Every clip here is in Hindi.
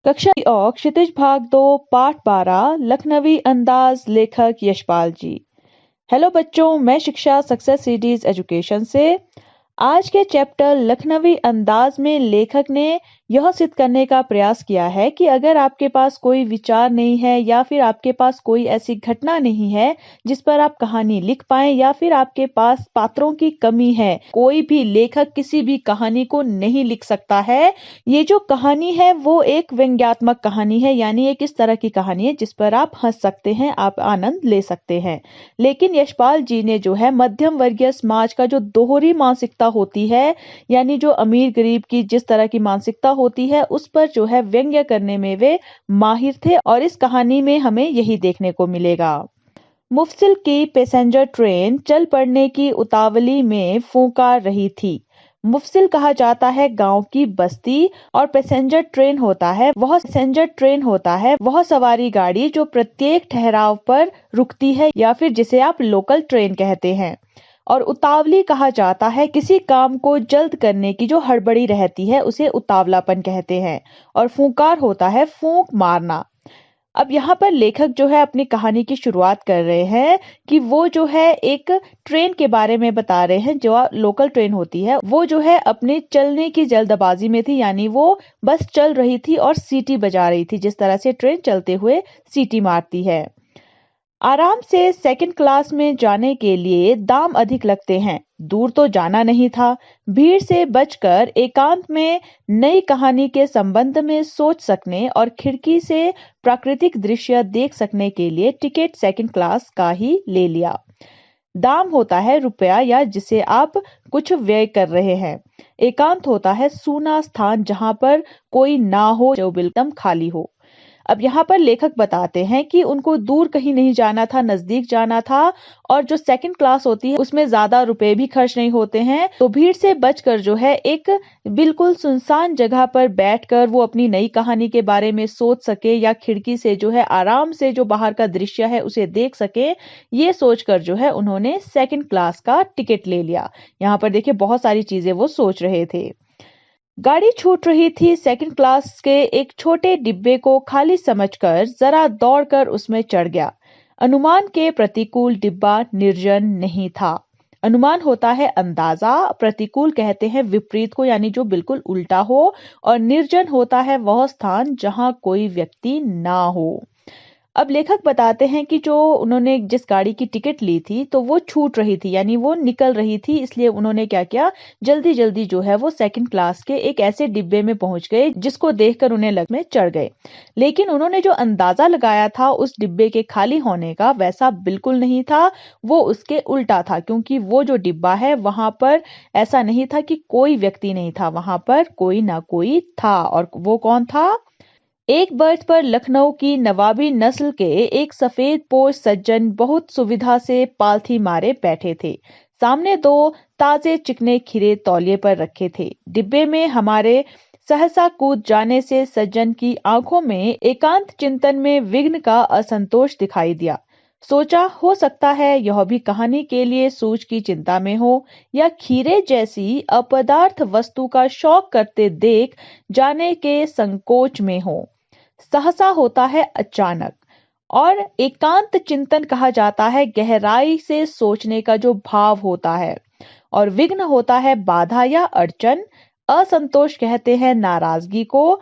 कक्षा क्षितिज भाग 2 पाठ 12 लखनवी अंदाज लेखक यशपाल जी। हेलो बच्चों, मैं शिक्षा सक्सेस सीरीज एजुकेशन से आज के चैप्टर लखनवी अंदाज में लेखक ने यह सिद्ध करने का प्रयास किया है कि अगर आपके पास कोई विचार नहीं है या फिर आपके पास कोई ऐसी घटना नहीं है जिस पर आप कहानी लिख पाएं या फिर आपके पास पात्रों की कमी है, कोई भी लेखक किसी भी कहानी को नहीं लिख सकता है। ये जो कहानी है वो एक व्यंग्यात्मक कहानी है, यानी एक इस तरह की कहानी है जिस पर आप हंस सकते हैं, आप आनंद ले सकते हैं। लेकिन यशपाल जी ने जो है मध्यम वर्गीय समाज का जो दोहरी मानसिकता होती है, यानी जो अमीर गरीब की जिस तरह की मानसिकता होती है उस पर जो है व्यंग्य करने में वे माहिर थे और इस कहानी में हमें यही देखने को मिलेगा। मुफसिल की पैसेंजर ट्रेन चल पड़ने की उतावली में फूंकार रही थी। मुफसिल कहा जाता है गांव की बस्ती और पैसेंजर ट्रेन होता है वह सवारी गाड़ी जो प्रत्येक ठहराव पर रुकती है या फिर जिसे आप लोकल ट्रेन कहते हैं। और उतावली कहा जाता है किसी काम को जल्द करने की जो हड़बड़ी रहती है उसे उतावलापन कहते हैं। और फूंकार होता है फूंक मारना। अब यहाँ पर लेखक जो है अपनी कहानी की शुरुआत कर रहे हैं कि वो जो है एक ट्रेन के बारे में बता रहे हैं, जो लोकल ट्रेन होती है वो जो है अपने चलने की जल्दबाजी में थी, यानी वो बस चल रही थी और सीटी बजा रही थी जिस तरह से ट्रेन चलते हुए सीटी मारती है। आराम से सेकंड क्लास में जाने के लिए दाम अधिक लगते हैं। दूर तो जाना नहीं था। भीड़ से बचकर एकांत में नई कहानी के संबंध में सोच सकने और खिड़की से प्राकृतिक दृश्य देख सकने के लिए टिकट सेकंड क्लास का ही ले लिया। दाम होता है रुपया या जिसे आप कुछ व्यय कर रहे हैं। एकांत होता है सूना स्थान जहां पर कोई ना हो, जो बिल्कुल खाली हो। अब यहाँ पर लेखक बताते हैं कि उनको दूर कहीं नहीं जाना था, नजदीक जाना था और जो सेकंड क्लास होती है उसमें ज्यादा रुपए भी खर्च नहीं होते हैं। तो भीड़ से बचकर जो है एक बिल्कुल सुनसान जगह पर बैठकर वो अपनी नई कहानी के बारे में सोच सके या खिड़की से जो है आराम से जो बाहर का दृश्य है उसे देख सके, ये सोचकर जो है उन्होंने सेकंड क्लास का टिकट ले लिया। यहाँ पर देखिए बहुत सारी चीजें वो सोच रहे थे। गाड़ी छूट रही थी। सेकंड क्लास के एक छोटे डिब्बे को खाली समझकर जरा दौड़कर उसमें चढ़ गया। अनुमान के प्रतिकूल डिब्बा निर्जन नहीं था। अनुमान होता है अंदाजा, प्रतिकूल कहते हैं विपरीत को, यानी जो बिल्कुल उल्टा हो, और निर्जन होता है वह स्थान जहां कोई व्यक्ति ना हो। अब लेखक बताते हैं कि जो उन्होंने जिस गाड़ी की टिकट ली थी तो वो छूट रही थी, यानी वो निकल रही थी, इसलिए उन्होंने क्या किया, जल्दी जल्दी जो है वो सेकंड क्लास के एक ऐसे डिब्बे में पहुंच गए जिसको देखकर उन्हें लग में चढ़ गए। लेकिन उन्होंने जो अंदाजा लगाया था उस डिब्बे के खाली होने का वैसा बिल्कुल नहीं था, वो उसके उल्टा था। क्योंकि वो जो डिब्बा है वहां पर ऐसा नहीं था कि कोई व्यक्ति नहीं था, वहां पर कोई ना कोई था। और वो कौन था? एक बर्थ पर लखनऊ की नवाबी नस्ल के एक सफेद पोश सज्जन बहुत सुविधा से पालथी मारे बैठे थे। सामने दो ताजे चिकने खीरे तौलिए पर रखे थे। डिब्बे में हमारे सहसा कूद जाने से सज्जन की आंखों में एकांत चिंतन में विघ्न का असंतोष दिखाई दिया। सोचा हो सकता है यह भी कहानी के लिए सूझ की चिंता में हो या खीरे जैसी अपदार्थ वस्तु का शौक करते देख जाने के संकोच में हो। सहसा होता है अचानक, और एकांत चिंतन कहा जाता है गहराई से सोचने का जो भाव होता है। और विघ्न होता है बाधा या अड़चन। असंतोष कहते हैं नाराजगी को,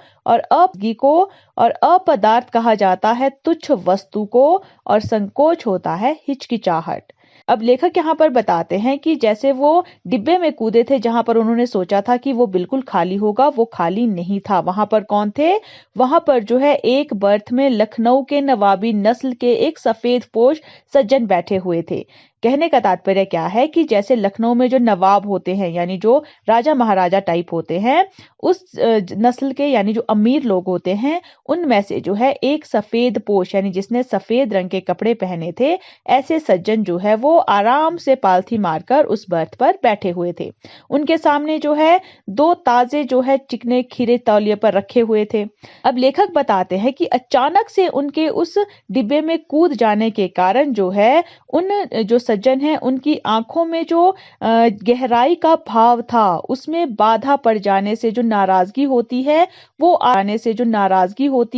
और अपदार्थ कहा जाता है तुच्छ वस्तु को, और संकोच होता है हिचकिचाहट। अब लेखक यहाँ पर बताते हैं कि जैसे वो डिब्बे में कूदे थे जहां पर उन्होंने सोचा था कि वो बिल्कुल खाली होगा, वो खाली नहीं था। वहां पर कौन थे? वहां पर जो है एक बर्थ में लखनऊ के नवाबी नस्ल के एक सफेद पोश सज्जन बैठे हुए थे। कहने का तात्पर्य क्या है कि जैसे लखनऊ में जो नवाब होते हैं, यानी जो राजा महाराजा टाइप होते हैं, उस नस्ल के यानी जो अमीर लोग होते हैं उनमें से जो है एक सफेद पोश, यानी जिसने सफेद रंग के कपड़े पहने थे, ऐसे सज्जन जो है वो आराम से पालथी मारकर उस बर्थ पर बैठे हुए थे। उनके सामने जो है दो ताजे जो है चिकने खीरे तौलिए पर रखे हुए थे। अब लेखक बताते हैं कि अचानक से उनके उस डिब्बे में कूद जाने के कारण जो है उन जो सज्जन हैं उनकी आंखों में जो गहराई का भाव था, उसमें बाधा पड़ जाने से जो नाराजगी होती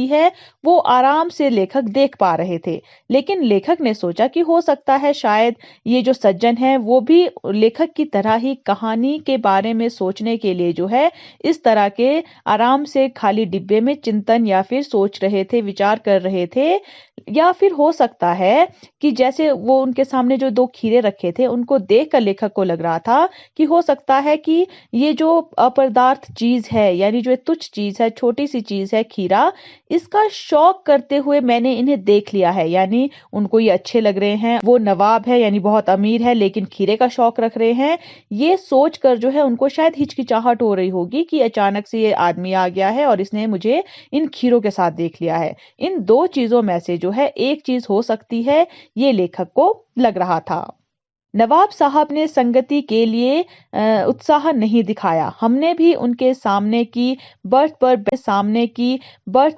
है, वो आराम से लेखक देख पा रहे थे। लेकिन लेखक ने सोचा कि हो सकता है शायद ये जो सज्जन हैं वो भी लेखक की तरह ही कहानी के बारे में सोचने के लिए जो है इस तरह के आराम से खाली डिब्बे में चिंतन या फिर सोच रहे थे, विचार कर रहे थे। या फिर हो सकता है कि जैसे वो उनके सामने जो 2 खीरे रखे थे, उनको देखकर लेखक को लग रहा था कि हो सकता है कि ये जो अपरदार्थ चीज़ है, यानी जो तुच्छ चीज़ है, छोटी-सी चीज़ है खीरा, इसका शौक करते हुए मैंने इन्हें देख लिया है। यानी उनको ये अच्छे लग रहे हैं, वो नवाब है यानी बहुत अमीर है लेकिन खीरे का शौक रख रहे हैं। ये सोचकर जो है उनको शायद हिचकिचाहट हो रही होगी कि अचानक से ये आदमी आ गया है और इसने मुझे इन खीरों के साथ देख लिया है। इन 2 चीज़ों में से जो है एक चीज़ हो सकती है, ये लेखक को लग रहा था। नवाब साहब ने संगति के लिए उत्साह नहीं दिखाया। हमने भी उनके सामने की बर्थ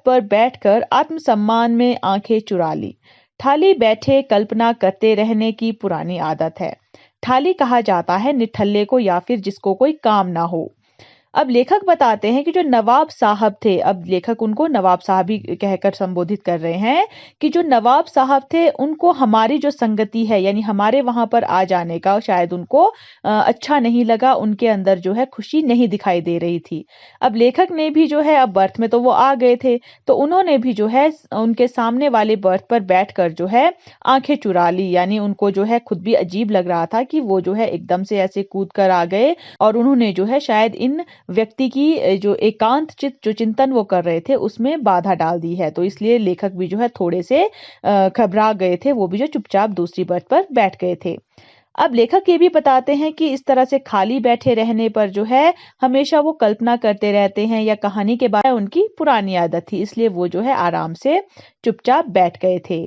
पर बैठकर आत्मसम्मान में आंखें चुरा ली। ठाली बैठे कल्पना करते रहने की पुरानी आदत है। ठाली कहा जाता है निठल्ले को या फिर जिसको कोई काम ना हो। अब लेखक बताते हैं कि जो नवाब साहब थे, अब लेखक उनको नवाब साहब ही कहकर संबोधित कर रहे हैं कि जो नवाब साहब थे उनको हमारी जो संगति है यानी हमारे वहां पर आ जाने का शायद उनको अच्छा नहीं लगा, उनके अंदर जो है खुशी नहीं दिखाई दे रही थी। अब लेखक ने भी जो है, अब बर्थ में तो वो आ गए थे, तो उन्होंने भी जो है उनके सामने वाले बर्थ पर बैठकर जो है आंखें चुरा ली। यानी उनको जो है खुद भी अजीब लग रहा था कि वो जो है एकदम से ऐसे कूद कर आ गए और उन्होंने जो है शायद इन व्यक्ति की जो एकांत चित जो चिंतन वो कर रहे थे उसमें बाधा डाल दी है। तो इसलिए लेखक भी जो है थोड़े से घबरा गए थे, वो भी जो चुपचाप दूसरी बर्थ पर बैठ गए थे। अब लेखक ये भी बताते हैं कि इस तरह से खाली बैठे रहने पर जो है हमेशा वो कल्पना करते रहते हैं या कहानी के बारे में उनकी पुरानी आदत थी, इसलिए वो जो है आराम से चुपचाप बैठ गए थे।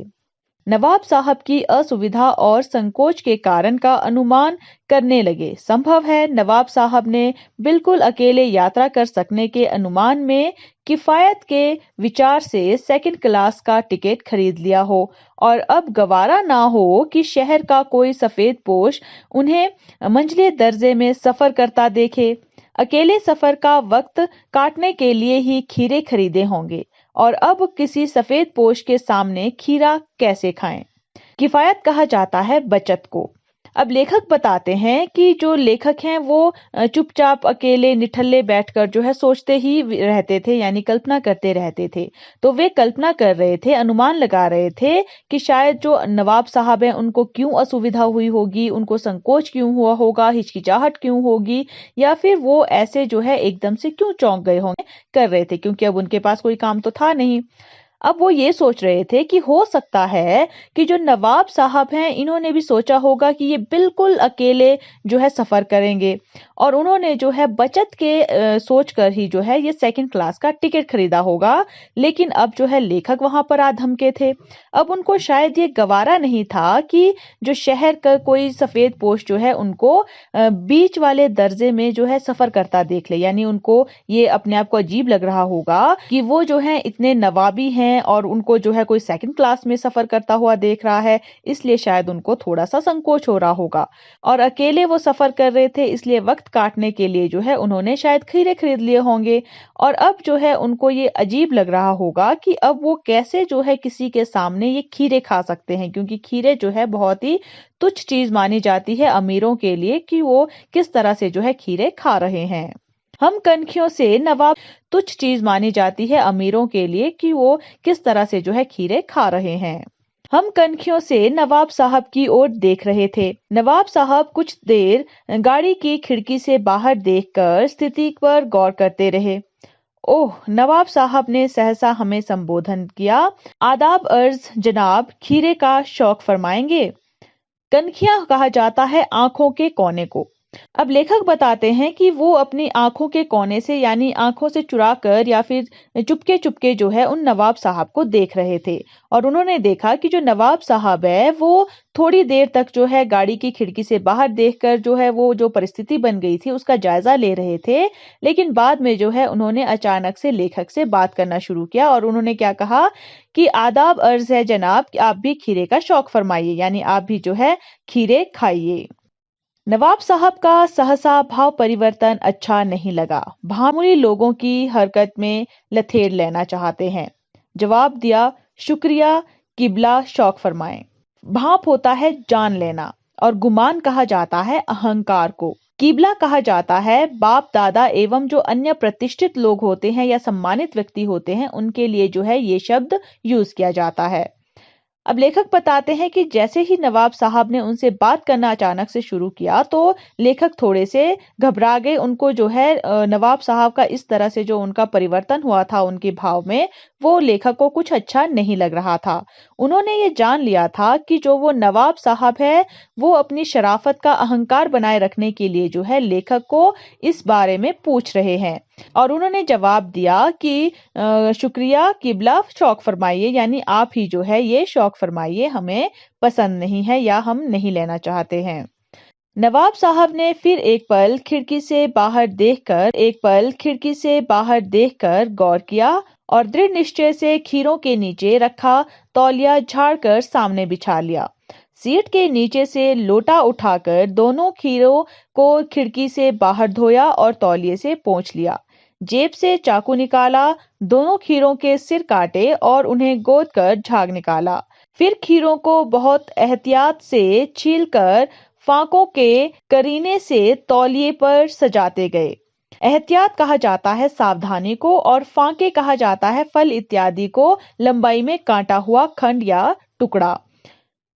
नवाब साहब की असुविधा और संकोच के कारण का अनुमान करने लगे। संभव है नवाब साहब ने बिल्कुल अकेले यात्रा कर सकने के अनुमान में किफायत के विचार से सेकंड क्लास का टिकट खरीद लिया हो और अब गवारा ना हो कि शहर का कोई सफेद पोश उन्हें मंझले दर्जे में सफर करता देखे। अकेले सफर का वक्त काटने के लिए ही खीरे खरीदे होंगे और अब किसी सफेद पोश के सामने खीरा कैसे खाएं। किफायत कहा जाता है बचत को। अब लेखक बताते हैं कि जो लेखक हैं वो चुपचाप अकेले निठल्ले बैठकर जो है सोचते ही रहते थे, यानी कल्पना करते रहते थे। तो वे कल्पना कर रहे थे, अनुमान लगा रहे थे कि शायद जो नवाब साहब हैं उनको क्यों असुविधा हुई होगी, उनको संकोच क्यों हुआ होगा, हिचकिचाहट क्यों होगी, या फिर वो ऐसे जो है एकदम से क्यों चौंक गए होंगे कर रहे थे, क्योंकि अब उनके पास कोई काम तो था नहीं। अब वो ये सोच रहे थे कि हो सकता है कि जो नवाब साहब हैं इन्होंने भी सोचा होगा कि ये बिल्कुल अकेले जो है सफर करेंगे और उन्होंने जो है बचत के सोच कर ही जो है ये सेकंड क्लास का टिकट खरीदा होगा। लेकिन अब जो है लेखक वहां पर आ धमके थे। अब उनको शायद ये गवारा नहीं था कि जो शहर का कोई सफेद पोश जो है उनको बीच वाले दर्जे में जो है सफर करता देख ले। यानी उनको ये अपने आप को अजीब लग रहा होगा कि वो जो है इतने नवाबी हैं और उनको जो है कोई सेकंड क्लास में सफर करता हुआ देख रहा है, इसलिए शायद उनको थोड़ा सा संकोच हो रहा होगा। और अकेले वो सफर कर रहे थे, इसलिए वक्त काटने के लिए जो है उन्होंने शायद खीरे खरीद लिए होंगे। और अब जो है उनको ये अजीब लग रहा होगा कि अब वो कैसे जो है किसी के सामने ये खीरे खा सकते हैं, क्योंकि खीरे जो है बहुत ही तुच्छ चीज मानी जाती है अमीरों के लिए कि वो किस तरह से जो है खीरे खा रहे हैं। हम कनखियों से नवाब तुच्छ चीज मानी जाती है अमीरों के लिए कि वो किस तरह से जो है खीरे खा रहे हैं। हम कनखियों से नवाब साहब की ओर देख रहे थे। नवाब साहब कुछ देर गाड़ी की खिड़की से बाहर देखकर स्थिति पर गौर करते रहे। ओह, नवाब साहब ने सहसा हमें संबोधन किया। आदाब अर्ज जनाब, खीरे का शौक फरमाएंगे। कनखियां कहा जाता है आंखों के कोने को। अब लेखक बताते हैं कि वो अपनी आंखों के कोने से यानी आंखों से चुरा कर या फिर चुपके चुपके जो है उन नवाब साहब को देख रहे थे और उन्होंने देखा कि जो नवाब साहब है वो थोड़ी देर तक जो है गाड़ी की खिड़की से बाहर देखकर जो है वो जो परिस्थिति बन गई थी उसका जायजा ले रहे थे। लेकिन बाद में जो है उन्होंने अचानक से लेखक से बात करना शुरू किया और उन्होंने क्या कहा कि आदाब अर्ज है जनाब कि आप भी खीरे का शौक फरमाइए यानी आप भी जो है खीरे खाइए। नवाब साहब का सहसा भाव परिवर्तन अच्छा नहीं लगा। मामूली लोगों की हरकत में लथेड़ लेना चाहते हैं। जवाब दिया, शुक्रिया किबला शौक फरमाएं। भाप होता है जान लेना और गुमान कहा जाता है अहंकार को। किबला कहा जाता है बाप दादा एवं जो अन्य प्रतिष्ठित लोग होते हैं या सम्मानित व्यक्ति होते हैं उनके लिए जो है ये शब्द यूज किया जाता है। अब लेखक बताते हैं कि जैसे ही नवाब साहब ने उनसे बात करना अचानक से शुरू किया तो लेखक थोड़े से घबरा गए। उनको जो है नवाब साहब का इस तरह से जो उनका परिवर्तन हुआ था उनके भाव में वो लेखक को कुछ अच्छा नहीं लग रहा था। उन्होंने ये जान लिया था कि जो वो नवाब साहब है वो अपनी शराफत का अहंकार बनाए रखने के लिए जो है लेखक को इस बारे में पूछ रहे हैं और उन्होंने जवाब दिया कि शुक्रिया किबला शौक फरमाइए यानी आप ही जो है ये शौक फरमाइए, हमें पसंद नहीं है या हम नहीं लेना चाहते हैं। नवाब साहब ने फिर एक पल खिड़की से बाहर देखकर गौर किया और दृढ़ निश्चय से खीरों के नीचे रखा तौलिया झाड़कर सामने बिछा लिया। सीट के नीचे से लोटा उठाकर दोनों खीरों को खिड़की से बाहर धोया और तौलिए से पोंछ लिया। जेब से चाकू निकाला, दोनों खीरों के सिर काटे और उन्हें गोद कर झाग निकाला। फिर खीरों को बहुत एहतियात से छीलकर फाकों के करीने से तौलिए पर सजाते गए। एहतियात कहा जाता है सावधानी को और फाके कहा जाता है फल इत्यादि को लंबाई में काटा हुआ खंड या टुकड़ा।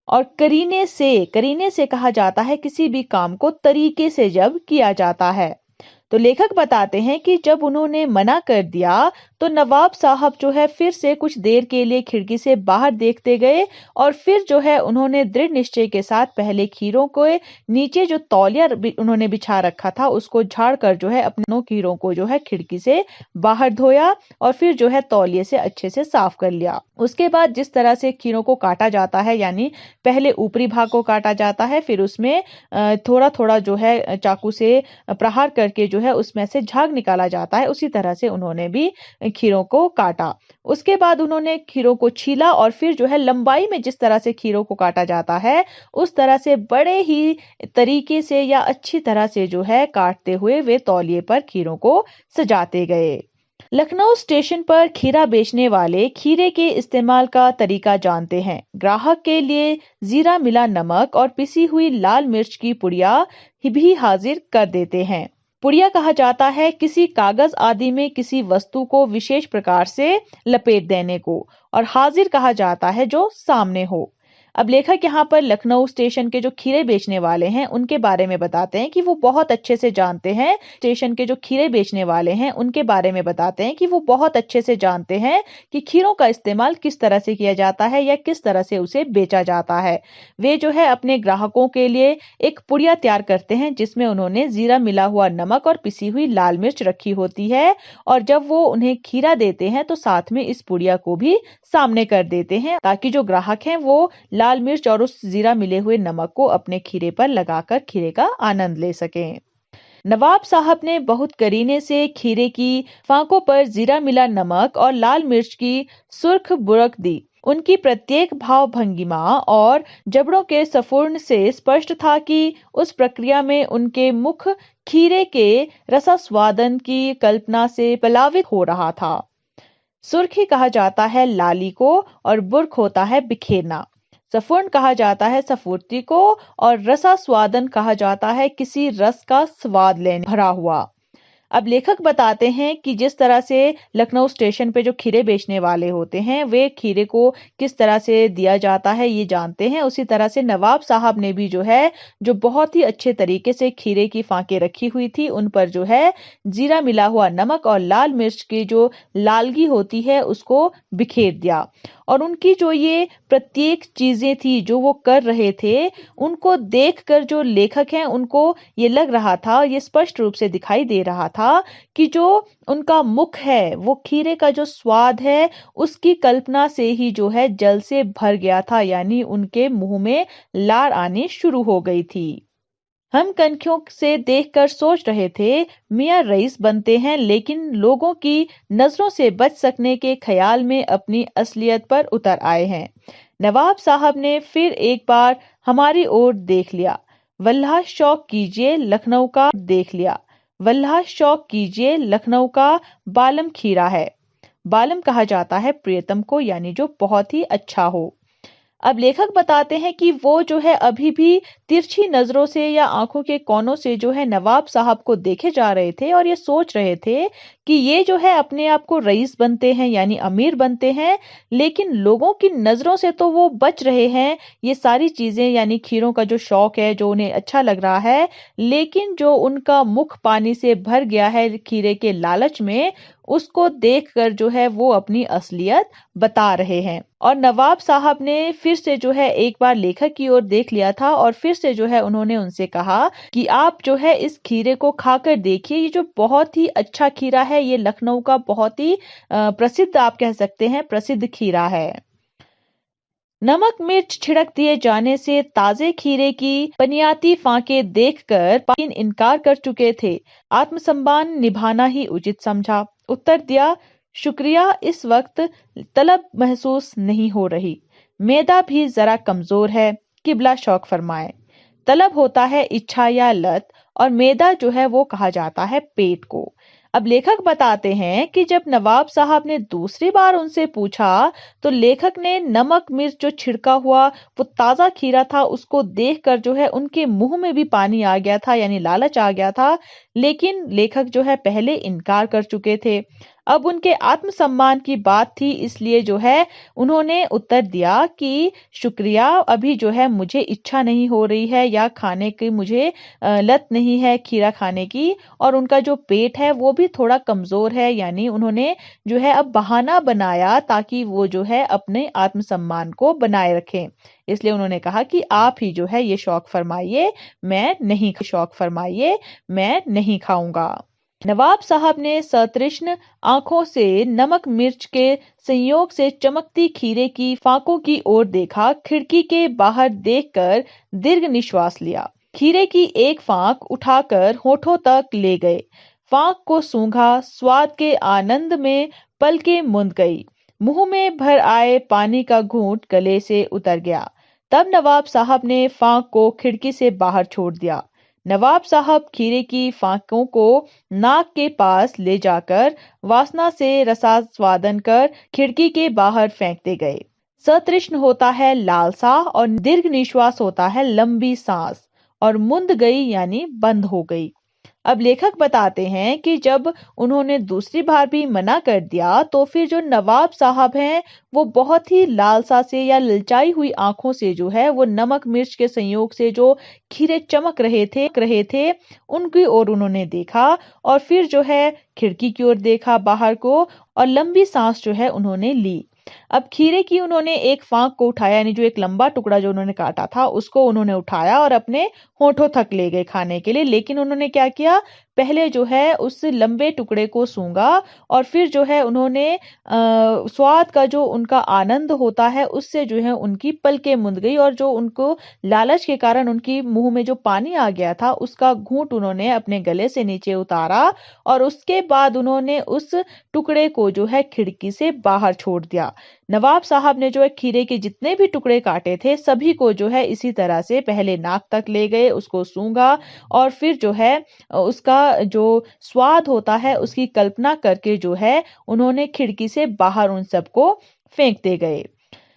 और करीने से कहा जाता है किसी भी काम को तरीके से जब किया जाता है। तो लेखक बताते हैं कि जब उन्होंने मना कर दिया तो नवाब साहब जो है फिर से कुछ देर के लिए खिड़की से बाहर देखते गए और फिर जो है उन्होंने दृढ़ निश्चय के साथ पहले खीरों को नीचे जो तौलिया उन्होंने बिछा रखा था उसको झाड़ कर जो है अपनों खीरों को जो है खिड़की से बाहर धोया और फिर जो है तौलिए से अच्छे से साफ कर लिया। उसके बाद जिस तरह से खीरों को काटा जाता है यानी पहले ऊपरी भाग को काटा जाता है फिर उसमें थोड़ा थोड़ा जो है चाकू से प्रहार करके जो है उसमें से झाग निकाला जाता है, उसी तरह से उन्होंने भी खीरों को काटा। उसके बाद उन्होंने खीरों को छीला और फिर जो है लंबाई में जिस तरह से खीरों को काटा जाता है उस तरह से बड़े ही तरीके से या अच्छी तरह से जो है काटते हुए वे तौलिए पर खीरों को सजाते गए। लखनऊ स्टेशन पर खीरा बेचने वाले खीरे के इस्तेमाल का तरीका जानते हैं। ग्राहक के लिए जीरा मिला नमक और पिसी हुई लाल मिर्च की पुड़िया भी हाजिर कर देते हैं। पुड़िया कहा जाता है किसी कागज आदि में किसी वस्तु को विशेष प्रकार से लपेट देने को और हाजिर कहा जाता है जो सामने हो। अब लेखक यहाँ पर लखनऊ स्टेशन के जो खीरे बेचने वाले हैं उनके बारे में बताते हैं कि वो बहुत अच्छे से जानते हैं। स्टेशन के जो खीरे बेचने वाले हैं उनके बारे में बताते हैं कि वो बहुत अच्छे से जानते हैं कि खीरों का इस्तेमाल किस तरह से किया जाता है या किस तरह से उसे बेचा जाता है। वे जो है अपने ग्राहकों के लिए एक पुड़िया तैयार करते हैं जिसमें उन्होंने जीरा मिला हुआ नमक और पिसी हुई लाल मिर्च रखी होती है और जब वो उन्हें खीरा देते हैं तो साथ में इस पुड़िया को भी सामने कर देते हैं ताकि जो ग्राहक हैं वो लाल मिर्च और उस जीरा मिले हुए नमक को अपने खीरे पर लगाकर खीरे का आनंद ले सकें। नवाब साहब ने बहुत करीने से खीरे की फांकों पर जीरा मिला नमक और लाल मिर्च की सुर्ख बुरक दी। उनकी प्रत्येक भाव भंगिमा और जबड़ों के सफुर्ण से स्पष्ट था कि उस प्रक्रिया में उनके मुख खीरे के रसास्वादन की कल्पना से प्लावित हो रहा था। सुर्खी कहा जाता है लाली को और बुर्क होता है बिखेरना। सफुर्ण कहा जाता है सफूर्ती को और रसास्वादन कहा जाता है किसी रस का स्वाद लेने भरा हुआ। अब लेखक बताते हैं कि जिस तरह से लखनऊ स्टेशन पे जो खीरे बेचने वाले होते हैं वे खीरे को किस तरह से दिया जाता है ये जानते हैं, उसी तरह से नवाब साहब ने भी जो है जो बहुत ही अच्छे तरीके से खीरे की फांके रखी हुई थी उन पर जो है जीरा मिला हुआ नमक और लाल मिर्च की जो लालगी होती है उसको बिखेर दिया। और उनकी जो ये प्रत्येक चीजें थी जो वो कर रहे थे उनको देखकर जो लेखक हैं उनको ये लग रहा था, ये स्पष्ट रूप से दिखाई दे रहा था कि जो उनका मुख है वो खीरे का जो स्वाद है उसकी कल्पना से ही जो है जल से भर गया था, यानी उनके मुंह में लार आनी शुरू हो गई थी। हम कनखियों से देखकर सोच रहे थे मियाँ रईस बनते हैं, लेकिन लोगों की नजरों से बच सकने के ख्याल में अपनी असलियत पर उतर आए हैं। नवाब साहब ने फिर एक बार हमारी ओर देख लिया। वल्लाह शौक कीजिए लखनऊ का देख लिया। वल्लाह शौक कीजिए लखनऊ का बालम खीरा है। बालम कहा जाता है प्रियतम को, यानी जो बहुत ही अच्छा हो। अब लेखक बताते हैं कि वो जो है अभी भी तिरछी नजरों से या आंखों के कोनों से जो है नवाब साहब को देखे जा रहे थे और ये सोच रहे थे कि ये जो है अपने आप को रईस बनते हैं यानी अमीर बनते हैं, लेकिन लोगों की नजरों से तो वो बच रहे हैं। ये सारी चीजें यानी खीरों का जो शौक है जो उन्हें अच्छा लग रहा है, लेकिन जो उनका मुख पानी से भर गया है खीरे के लालच में, उसको देखकर जो है वो अपनी असलियत बता रहे हैं। और नवाब साहब ने फिर से जो है एक बार लेखक की ओर देख लिया था और फिर से जो है उन्होंने उनसे कहा कि आप जो है इस खीरे को खाकर देखिए, ये जो बहुत ही अच्छा खीरा है, ये लखनऊ का बहुत ही प्रसिद्ध, आप कह सकते हैं प्रसिद्ध खीरा है। नमक मिर्च छिड़क दिए जाने से ताजे खीरे की पनियाती फांके देखकर पाकिन इनकार कर चुके थे। आत्मसम्मान निभाना ही उचित समझा। उत्तर दिया, शुक्रिया, इस वक्त तलब महसूस नहीं हो रही। मैदा भी जरा कमजोर है, किबला शौक फरमाए। तलब होता है इच्छा या लत, और मैदा जो है वो कहा जाता है पेट को। अब लेखक बताते हैं कि जब नवाब साहब ने दूसरी बार उनसे पूछा तो लेखक ने नमक मिर्च जो छिड़का हुआ वो ताजा खीरा था उसको देखकर जो है उनके मुंह में भी पानी आ गया था, यानी लालच आ गया था। लेकिन लेखक जो है पहले इनकार कर चुके थे। अब उनके आत्मसम्मान की बात थी, इसलिए जो है उन्होंने उत्तर दिया कि शुक्रिया, अभी जो है मुझे इच्छा नहीं हो रही है या खाने की मुझे लत नहीं है खीरा खाने की, और उनका जो पेट है वो भी थोड़ा कमजोर है, यानी उन्होंने जो है अब बहाना बनाया ताकि वो जो है अपने आत्मसम्मान को बनाए रखें। इसलिए उन्होंने कहा कि आप ही जो है ये शौक फरमाइए, मैं नहीं खाऊंगा। नवाब साहब ने सतृष्ण आंखों से नमक मिर्च के संयोग से चमकती खीरे की फांकों की ओर देखा, खिड़की के बाहर देखकर दीर्घ निश्वास लिया। खीरे की एक फांक उठाकर होठों तक ले गए। फांक को सूंघा, स्वाद के आनंद में पलकें मूंद गई। मुंह में भर आए पानी का घूंट गले से उतर गया। तब नवाब साहब ने फांक को खिड़की से बाहर छोड़ दिया। नवाब साहब खीरे की फांकों को नाक के पास ले जाकर वासना से रसास्वादन कर खिड़की के बाहर फेंकते गए। सतृष्ण होता है लालसा और दीर्घ निश्वास होता है लंबी सांस, और मुंद गई यानी बंद हो गई। अब लेखक बताते हैं कि जब उन्होंने दूसरी बार भी मना कर दिया तो फिर जो नवाब साहब हैं वो बहुत ही लालसा से या ललचाई हुई आंखों से जो है वो नमक मिर्च के संयोग से जो खीरे चमक रहे थे उनकी ओर उन्होंने देखा, और फिर जो है खिड़की की ओर देखा बाहर को, और लंबी सांस जो है उन्होंने ली। अब खीरे की उन्होंने एक फांक को उठाया, यानी जो एक लंबा टुकड़ा जो उन्होंने काटा था उसको उन्होंने उठाया और अपने होठों तक ले गए खाने के लिए। लेकिन उन्होंने क्या किया, पहले जो है उस लंबे टुकड़े को सूंघा और फिर जो है उन्होंने स्वाद का जो उनका आनंद होता है उससे जो है उनकी पलकें मुंद गई, और जो उनको लालच के कारण उनकी मुंह में जो पानी आ गया था उसका घूंट उन्होंने अपने गले से नीचे उतारा, और उसके बाद उन्होंने उस टुकड़े को जो है खिड़की से बाहर छोड़ दिया। नवाब साहब ने जो है खीरे के जितने भी टुकड़े काटे थे सभी को जो है इसी तरह से पहले नाक तक ले गए, उसको सूंघा, और फिर जो है उसका जो स्वाद होता है उसकी कल्पना करके जो है उन्होंने खिड़की से बाहर उन सबको फेंकते गए।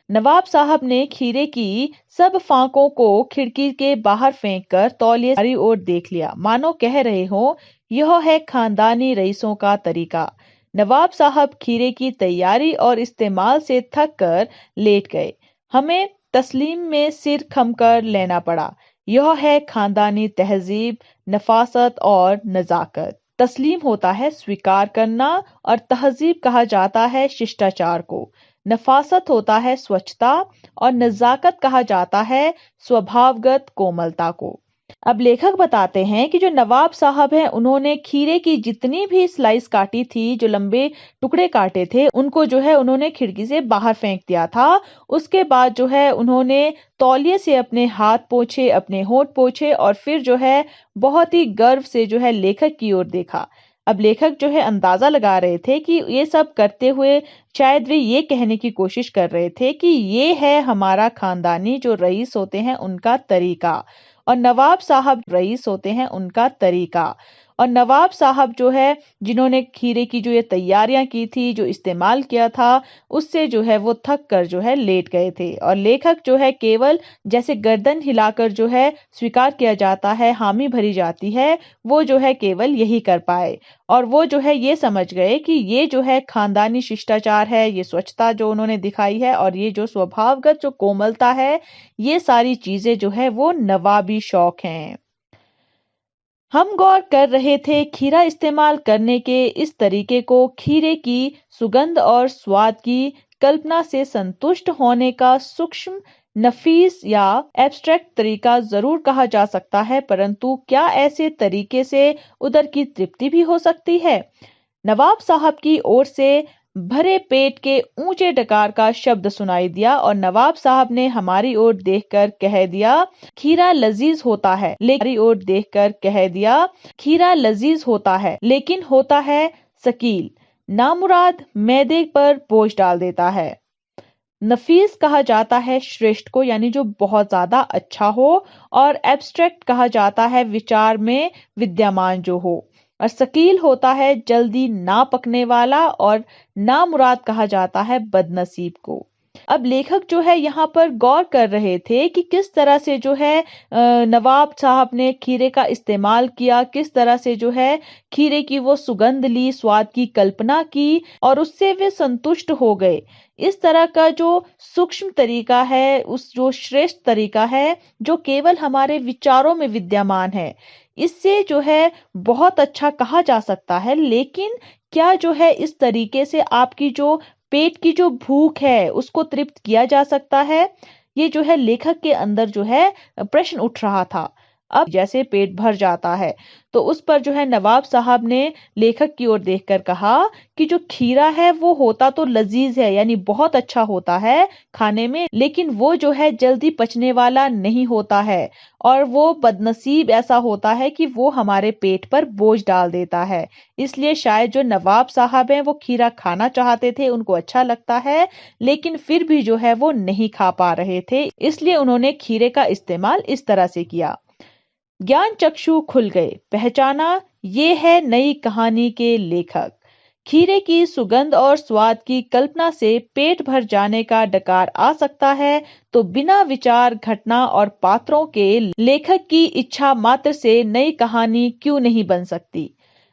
नवाब साहब ने खीरे की सब फांकों को खिड़की के बाहर फेंककर तौलिए की ओर देख लिया, मानो कह रहे हो यह है खानदानी रईसों का तरीका। नवाब साहब खीरे की तैयारी और इस्तेमाल से थक कर लेट गए। हमें तस्लीम में सिर खमकर लेना पड़ा। यह है खानदानी तहजीब, नफासत और नजाकत। तस्लीम होता है स्वीकार करना और तहजीब कहा जाता है शिष्टाचार को। नफासत होता है स्वच्छता और नजाकत कहा जाता है स्वभावगत कोमलता को। अब लेखक बताते हैं कि जो नवाब साहब हैं उन्होंने खीरे की जितनी भी स्लाइस काटी थी, जो लंबे टुकड़े काटे थे, उनको जो है उन्होंने खिड़की से बाहर फेंक दिया था। उसके बाद जो है उन्होंने तौलिए से अपने हाथ पोंछे, अपने होंठ पोंछे और फिर जो है बहुत ही गर्व से जो है लेखक की ओर देखा। अब लेखक जो है अंदाजा लगा रहे थे कि ये सब करते हुए शायद वे ये कहने की कोशिश कर रहे थे कि ये है हमारा खानदानी जो रईस होते हैं उनका तरीका, और नवाब साहब रईस होते हैं उनका तरीका। और नवाब साहब जो है जिन्होंने खीरे की जो ये तैयारियां की थी, जो इस्तेमाल किया था, उससे जो है वो थक कर जो है लेट गए थे। और लेखक जो है केवल जैसे गर्दन हिलाकर जो है स्वीकार किया जाता है, हामी भरी जाती है, वो जो है केवल यही कर पाए। और वो जो है ये समझ गए कि ये जो है खानदानी शिष्टाचार है, ये स्वच्छता जो उन्होंने दिखाई है और ये जो स्वभावगत जो कोमलता है, ये सारी चीजें जो है वो नवाबी शौक हैं। हम गौर कर रहे थे खीरा इस्तेमाल करने के इस तरीके को खीरे की सुगंध और स्वाद की कल्पना से संतुष्ट होने का सूक्ष्म, नफीस या एब्स्ट्रैक्ट तरीका जरूर कहा जा सकता है, परंतु क्या ऐसे तरीके से उदर की तृप्ति भी हो सकती है? नवाब साहब की ओर से भरे पेट के ऊंचे डकार का शब्द सुनाई दिया और नवाब साहब ने हमारी ओर देखकर कह दिया, खीरा लजीज होता है, लेकिन हमारी ओर देखकर कह दिया, खीरा लजीज होता है लेकिन होता है सकील, नामुराद मैदे पर बोझ डाल देता है। नफीस कहा जाता है श्रेष्ठ को, यानी जो बहुत ज्यादा अच्छा हो, और एब्स्ट्रैक्ट कहा जाता है विचार में विद्यमान जो हो, और सकील होता है जल्दी ना पकने वाला, और नामुराद कहा जाता है बदनसीब को। अब लेखक जो है यहाँ पर गौर कर रहे थे कि किस तरह से जो है नवाब साहब ने खीरे का इस्तेमाल किया, किस तरह से जो है खीरे की वो सुगंध ली, स्वाद की कल्पना की और उससे वे संतुष्ट हो गए। इस तरह का जो सूक्ष्म तरीका है, उस जो श्रेष्ठ तरीका है, जो केवल हमारे विचारों में विद्यमान है, इससे जो है बहुत अच्छा कहा जा सकता है। लेकिन क्या जो है इस तरीके से आपकी जो पेट की जो भूख है उसको तृप्त किया जा सकता है? ये जो है लेखक के अंदर जो है प्रश्न उठ रहा था। अब जैसे पेट भर जाता है तो उस पर जो है नवाब साहब ने लेखक की ओर देखकर कहा कि जो खीरा है वो होता तो लजीज है, यानी बहुत अच्छा होता है खाने में, लेकिन वो जो है जल्दी पचने वाला नहीं होता है, और वो बदनसीब ऐसा होता है कि वो हमारे पेट पर बोझ डाल देता है। इसलिए शायद जो नवाब साहब हैं वो खीरा खाना चाहते थे, उनको अच्छा लगता है, लेकिन फिर भी जो है वो नहीं खा पा रहे थे, इसलिए उन्होंने खीरे का इस्तेमाल इस तरह से किया। ज्ञान चक्षु खुल गए, पहचाना ये है नई कहानी के लेखक। खीरे की सुगंध और स्वाद की कल्पना से पेट भर जाने का डकार आ सकता है, तो बिना विचार, घटना और पात्रों के लेखक की इच्छा मात्र से नई कहानी क्यों नहीं बन सकती?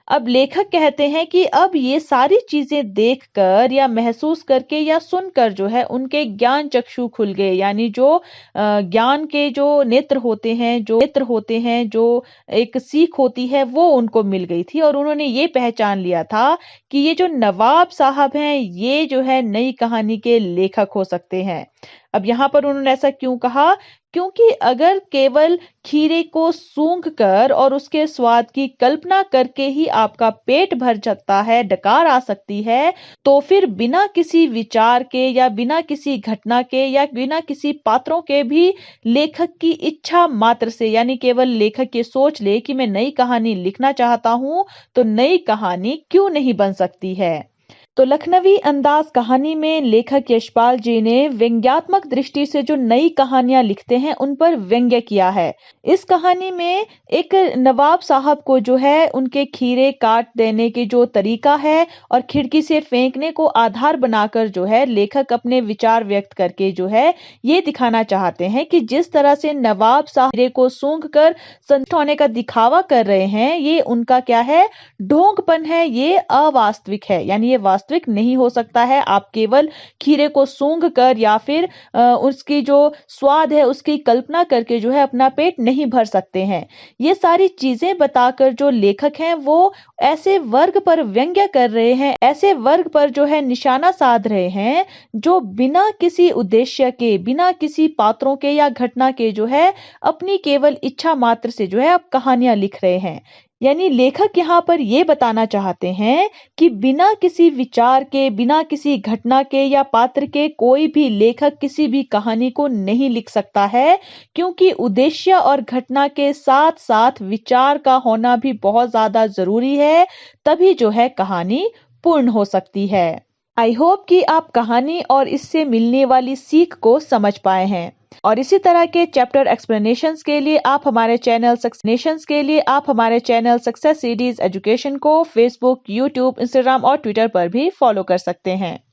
अब लेखक कहते हैं कि अब ये सारी चीजें देखकर या महसूस करके या सुनकर जो है उनके ज्ञान चक्षु खुल गए, यानी जो ज्ञान के जो नेत्र होते हैं, जो एक सीख होती है, वो उनको मिल गई थी और उन्होंने ये पहचान लिया था कि ये जो नवाब साहब हैं ये जो है नई कहानी के लेखक हो सकते हैं। अब यहाँ पर उन्होंने ऐसा क्यों कहा? क्योंकि अगर केवल खीरे को सूंघ कर और उसके स्वाद की कल्पना करके ही आपका पेट भर सकता है, डकार आ सकती है, तो फिर बिना किसी विचार के या बिना किसी घटना के या बिना किसी पात्रों के भी लेखक की इच्छा मात्र से, यानी केवल लेखक ये सोच ले कि मैं नई कहानी लिखना चाहता हूं, तो नई कहानी क्यों नहीं बन सकती है? तो लखनवी अंदाज कहानी में लेखक यशपाल जी ने व्यंग्यात्मक दृष्टि से जो नई कहानियां लिखते हैं उन पर व्यंग्य किया है। इस कहानी में एक नवाब साहब को जो है उनके खीरे काट देने की जो तरीका है और खिड़की से फेंकने को आधार बनाकर जो है लेखक अपने विचार व्यक्त करके जो है ये दिखाना चाहते हैं कि जिस तरह से नवाब साहब खीरे को सूंघ कर संतुष्ट होने का दिखावा कर रहे हैं, ये उनका क्या है, ढोंगपन है, ये अवास्तविक है, यानी ये वास्तविक नहीं हो सकता है। आप केवल खीरे को सूंघ कर या फिर उसकी जो स्वाद है उसकी कल्पना करके जो है अपना पेट नहीं भर सकते हैं। ये सारी चीजें बताकर जो लेखक हैं वो ऐसे वर्ग पर व्यंग्य कर रहे हैं, ऐसे वर्ग पर जो है निशाना साध रहे हैं जो बिना किसी उद्देश्य के, बिना किसी पात्रों के या घटना के जो है अपनी केवल इच्छा मात्र से जो है अब कहानियां लिख रहे हैं। यानी लेखक यहाँ पर ये बताना चाहते हैं कि बिना किसी विचार के, बिना किसी घटना के या पात्र के कोई भी लेखक किसी भी कहानी को नहीं लिख सकता है, क्योंकि उद्देश्य और घटना के साथ साथ विचार का होना भी बहुत ज्यादा जरूरी है, तभी जो है कहानी पूर्ण हो सकती है। आई होप कि आप कहानी और इससे मिलने वाली सीख को समझ पाए हैं। और इसी तरह के चैप्टर एक्सप्लेनेशंस के लिए आप हमारे चैनल सक्सेस सीरीज एजुकेशन को फेसबुक, यूट्यूब, इंस्टाग्राम और ट्विटर पर भी फॉलो कर सकते हैं।